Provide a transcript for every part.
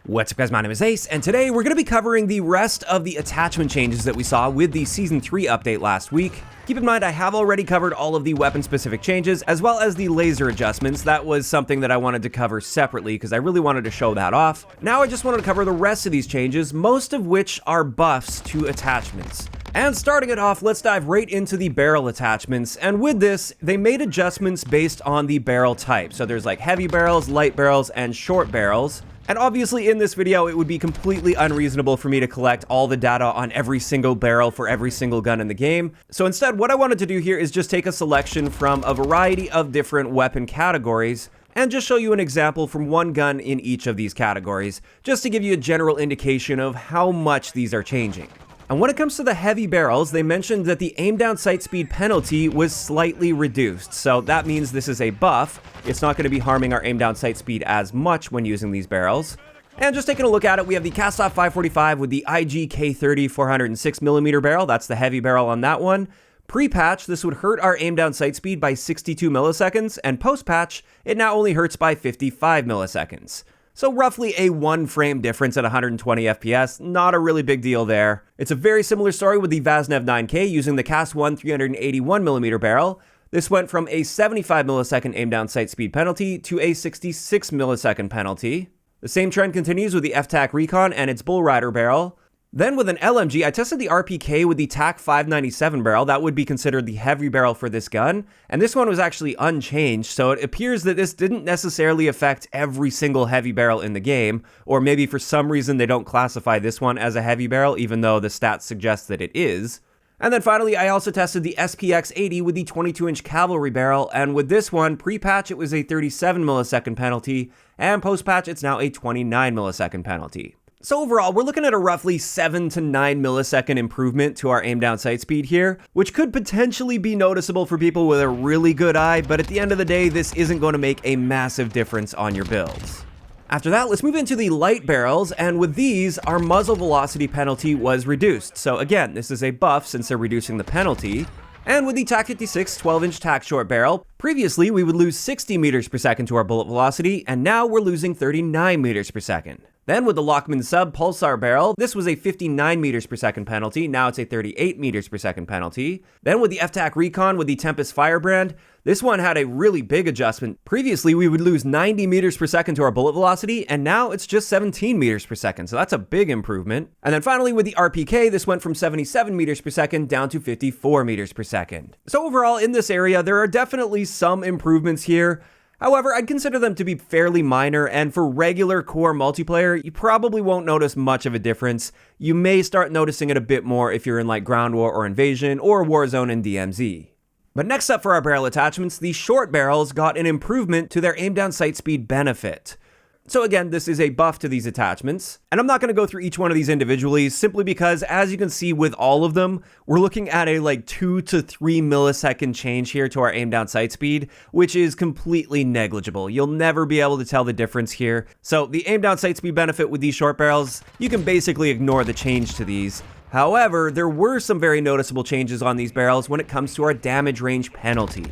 What's up guys, my name is Ace, and today we're going to be covering the rest of the attachment changes that we saw with the Season 3 update last week. Keep in mind, I have already covered all of the weapon-specific changes, as well as the laser adjustments. That was something that I wanted to cover separately, because I really wanted to show that off. Now I just wanted to cover the rest of these changes, most of which are buffs to attachments. And starting it off, let's dive right into the barrel attachments, and with this, they made adjustments based on the barrel type. So there's like heavy barrels, light barrels, and short barrels. And obviously in this video, it would be completely unreasonable for me to collect all the data on every single barrel for every single gun in the game. So instead, what I wanted to do here is just take a selection from a variety of different weapon categories and just show you an example from one gun in each of these categories, just to give you a general indication of how much these are changing. And when it comes to the heavy barrels, they mentioned that the aim down sight speed penalty was slightly reduced. So that means this is a buff. It's not going to be harming our aim down sight speed as much when using these barrels. And just taking a look at it, we have the Cast Off 545 with the IG K30 406mm barrel. That's the heavy barrel on that one. Pre-patch, this would hurt our aim down sight speed by 62 milliseconds, and post-patch, it now only hurts by 55 milliseconds. So roughly a 1 frame difference at 120 FPS, not a really big deal there. It's a very similar story with the Vaznev 9K using the Cast 1 381mm barrel. This went from a 75 millisecond aim down sight speed penalty to a 66 millisecond penalty. The same trend continues with the FTAC Recon and its Bull Rider barrel. Then with an LMG, I tested the RPK with the TAC 597 barrel. That would be considered the heavy barrel for this gun. And this one was actually unchanged, so it appears that this didn't necessarily affect every single heavy barrel in the game, or maybe for some reason they don't classify this one as a heavy barrel, even though the stats suggest that it is. And then finally, I also tested the SPX 80 with the 22-inch cavalry barrel, and with this one, pre-patch it was a 37 millisecond penalty, and post-patch it's now a 29 millisecond penalty. So overall, we're looking at a roughly 7 to 9 millisecond improvement to our aim down sight speed here, which could potentially be noticeable for people with a really good eye, but at the end of the day, this isn't going to make a massive difference on your builds. After that, let's move into the light barrels, and with these, our muzzle velocity penalty was reduced. So again, this is a buff since they're reducing the penalty. And with the TAC 56 12-inch TAC short barrel, previously we would lose 60 meters per second to our bullet velocity, and now we're losing 39 meters per second. Then with the Lockman Sub Pulsar barrel, this was a 59 meters per second penalty, now it's a 38 meters per second penalty. Then with the FTAC Recon with the Tempest Firebrand, this one had a really big adjustment. Previously, we would lose 90 meters per second to our bullet velocity, and now it's just 17 meters per second, so that's a big improvement. And then finally with the RPK, this went from 77 meters per second down to 54 meters per second. So overall, in this area, there are definitely some improvements here. However, I'd consider them to be fairly minor, and for regular core multiplayer, you probably won't notice much of a difference. You may start noticing it a bit more if you're in like Ground War or Invasion or Warzone and DMZ. But next up for our barrel attachments, the short barrels got an improvement to their aim down sight speed benefit. So again, this is a buff to these attachments, and I'm not going to go through each one of these individually simply because, as you can see with all of them, we're looking at a like 2 to 3 millisecond change here to our aim down sight speed, which is completely negligible. You'll never be able to tell the difference here. So the aim down sight speed benefit with these short barrels, you can basically ignore the change to these. However, there were some very noticeable changes on these barrels when it comes to our damage range penalty.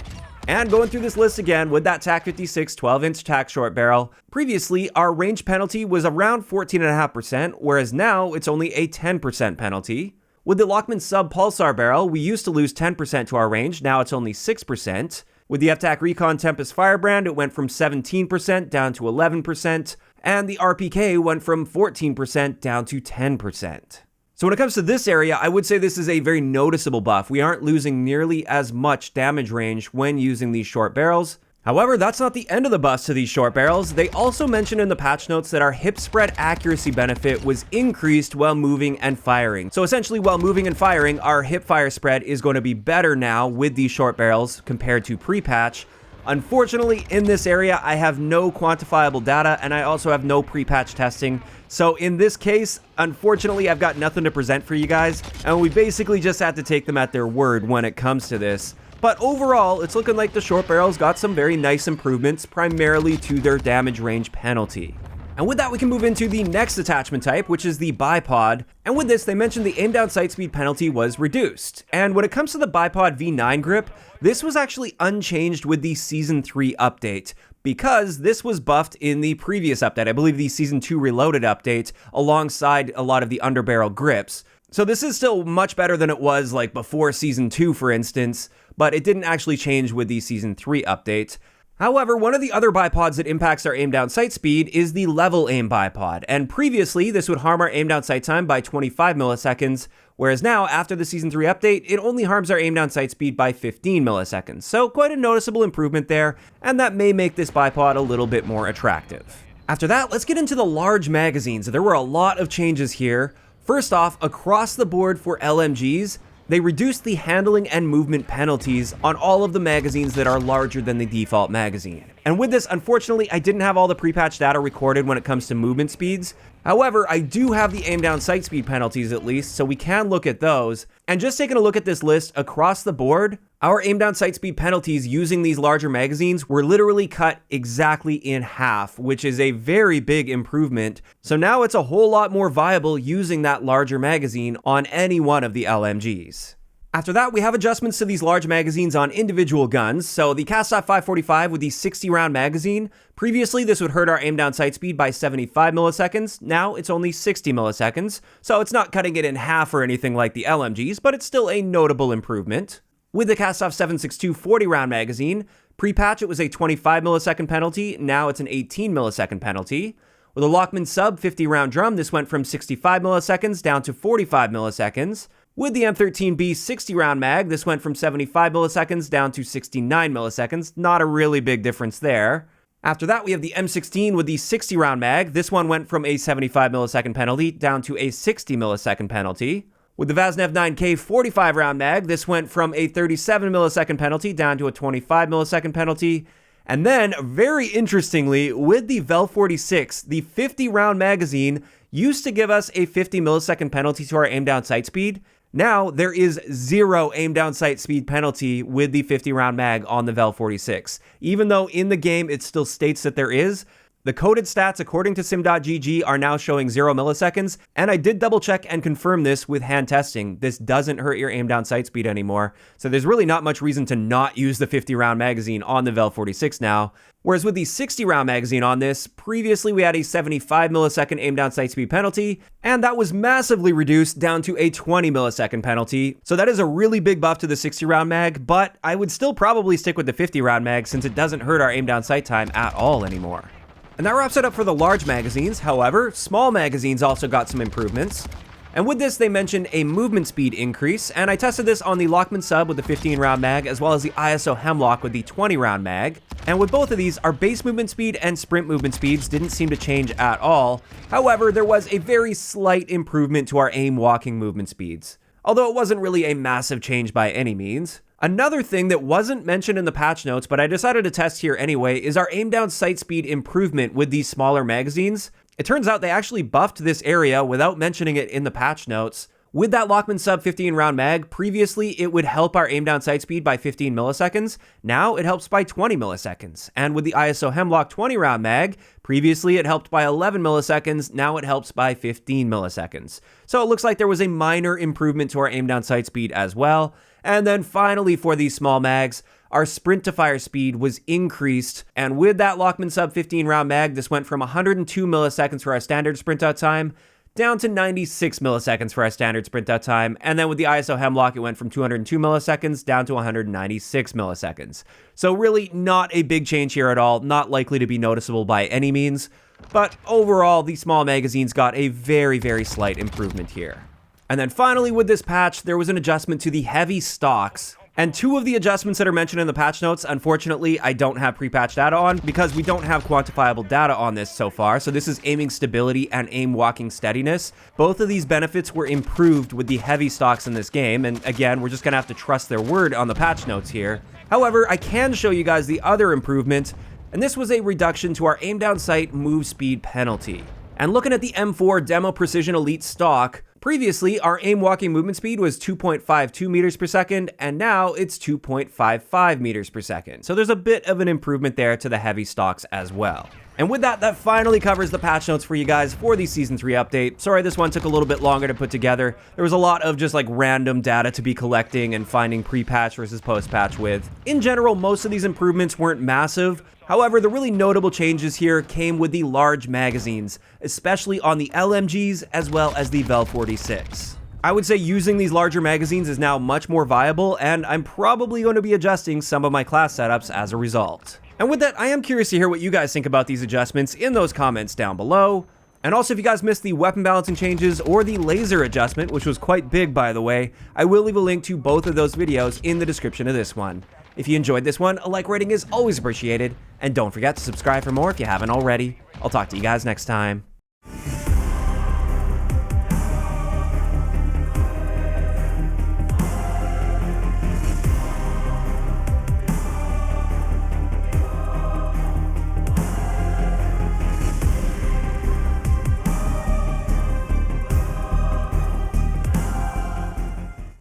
And going through this list again, with that TAC 56 12-inch TAC short barrel, previously our range penalty was around 14.5%, whereas now it's only a 10% penalty. With the Lockman Sub Pulsar barrel, we used to lose 10% to our range, now it's only 6%. With the FTAC Recon Tempest Firebrand, it went from 17% down to 11%, and the RPK went from 14% down to 10%. So when it comes to this area, I would say this is a very noticeable buff. We aren't losing nearly as much damage range when using these short barrels. However, that's not the end of the buffs to these short barrels. They also mentioned in the patch notes that our hip spread accuracy benefit was increased while moving and firing. So essentially, while moving and firing, our hip fire spread is going to be better now with these short barrels compared to pre-patch. Unfortunately, in this area, I have no quantifiable data, and I also have no pre-patch testing. So in this case, unfortunately, I've got nothing to present for you guys, and we basically just have to take them at their word when it comes to this. But overall, it's looking like the short barrels got some very nice improvements, primarily to their damage range penalty. And with that, we can move into the next attachment type, which is the bipod. And with this, they mentioned the aim down sight speed penalty was reduced. And when it comes to the bipod V9 grip, this was actually unchanged with the Season 3 update. because this was buffed in the previous update. I believe the Season 2 Reloaded update alongside a lot of the underbarrel grips. So this is still much better than it was like before Season 2, for instance, but it didn't actually change with the Season 3 update. However, one of the other bipods that impacts our aim down sight speed is the level aim bipod, and previously this would harm our aim down sight time by 25 milliseconds, whereas now, after the Season 3 update, it only harms our aim down sight speed by 15 milliseconds, so quite a noticeable improvement there, and that may make this bipod a little bit more attractive. After that, let's get into the large magazines. There were a lot of changes here. First off, across the board for LMGs, they reduced the handling and movement penalties on all of the magazines that are larger than the default magazine. And with this, unfortunately, I didn't have all the pre-patch data recorded when it comes to movement speeds. However, I do have the aim down sight speed penalties at least, so we can look at those. And just taking a look at this list across the board, our aim down sight speed penalties using these larger magazines were literally cut exactly in half, which is a very big improvement. So now it's a whole lot more viable using that larger magazine on any one of the LMGs. After that, we have adjustments to these large magazines on individual guns. So the Cast-Off 545 with the 60-round magazine, previously this would hurt our aim down sight speed by 75 milliseconds. Now it's only 60 milliseconds. So it's not cutting it in half or anything like the LMGs, but it's still a notable improvement. With the Cast-Off 762 40-round magazine, pre-patch it was a 25 millisecond penalty. Now it's an 18 millisecond penalty. With a Lockman sub 50-round drum, this went from 65 milliseconds down to 45 milliseconds. With the M13B 60-round mag, this went from 75 milliseconds down to 69 milliseconds. Not a really big difference there. After that, we have the M16 with the 60-round mag. This one went from a 75 millisecond penalty down to a 60 millisecond penalty. With the Vaznev 9K 45-round mag, this went from a 37 millisecond penalty down to a 25 millisecond penalty. And then, very interestingly, with the Vel 46, the 50-round magazine used to give us a 50 millisecond penalty to our aim down sight speed. Now, there is 0 aim down sight speed penalty with the 50-round mag on the Vel 46. Even though in the game it still states that there is, the coded stats according to sim.gg are now showing 0 milliseconds, and I did double check and confirm this with hand testing. This doesn't hurt your aim down sight speed anymore, so there's really not much reason to not use the 50-round magazine on the Vel 46 now. Whereas with the 60-round magazine on this, previously we had a 75 millisecond aim down sight speed penalty, and that was massively reduced down to a 20 millisecond penalty. So that is a really big buff to the 60-round mag, but I would still probably stick with the 50-round mag since it doesn't hurt our aim down sight time at all anymore. And that wraps it up for the large magazines. However, small magazines also got some improvements. And with this, they mentioned a movement speed increase, and I tested this on the Lockman sub with the 15-round mag, as well as the ISO Hemlock with the 20-round mag. And with both of these, our base movement speed and sprint movement speeds didn't seem to change at all. However, there was a very slight improvement to our aim walking movement speeds, although it wasn't really a massive change by any means. Another thing that wasn't mentioned in the patch notes, but I decided to test here anyway, is our aim down sight speed improvement with these smaller magazines. It turns out they actually buffed this area without mentioning it in the patch notes. With that Lockman sub 15-round mag, previously it would help our aim down sight speed by 15 milliseconds. Now it helps by 20 milliseconds. And with the ISO Hemlock 20-round mag, previously it helped by 11 milliseconds. Now it helps by 15 milliseconds. So it looks like there was a minor improvement to our aim down sight speed as well. And then finally, for these small mags, our sprint to fire speed was increased. And with that Lockman sub 15-round mag, this went from 102 milliseconds for our standard sprint out time down to 96 milliseconds for our standard sprint out time. And then with the ISO Hemlock, it went from 202 milliseconds down to 196 milliseconds. So really not a big change here at all, not likely to be noticeable by any means. But overall, the small magazines got a very, very slight improvement here. And then finally with this patch, there was an adjustment to the heavy stocks. And two of the adjustments that are mentioned in the patch notes, unfortunately, I don't have pre-patch data on because we don't have quantifiable data on this so far. So this is aiming stability and aim walking steadiness. Both of these benefits were improved with the heavy stocks in this game. And again, we're just gonna have to trust their word on the patch notes here. However, I can show you guys the other improvement, and this was a reduction to our aim down sight move speed penalty. And looking at the M4 Demo Precision Elite stock, previously, our aim walking movement speed was 2.52 meters per second, and now it's 2.55 meters per second. So there's a bit of an improvement there to the heavy stocks as well. And with that, that finally covers the patch notes for you guys for the Season 3 update. Sorry this one took a little bit longer to put together. There was a lot of just like random data to be collecting and finding pre-patch versus post-patch with. In general, most of these improvements weren't massive. However, the really notable changes here came with the large magazines, especially on the LMGs as well as the Vel 46. I would say using these larger magazines is now much more viable, and I'm probably going to be adjusting some of my class setups as a result. And with that, I am curious to hear what you guys think about these adjustments in those comments down below. And also, if you guys missed the weapon balancing changes or the laser adjustment, which was quite big by the way, I will leave a link to both of those videos in the description of this one. If you enjoyed this one, a like rating is always appreciated, and don't forget to subscribe for more if you haven't already. I'll talk to you guys next time.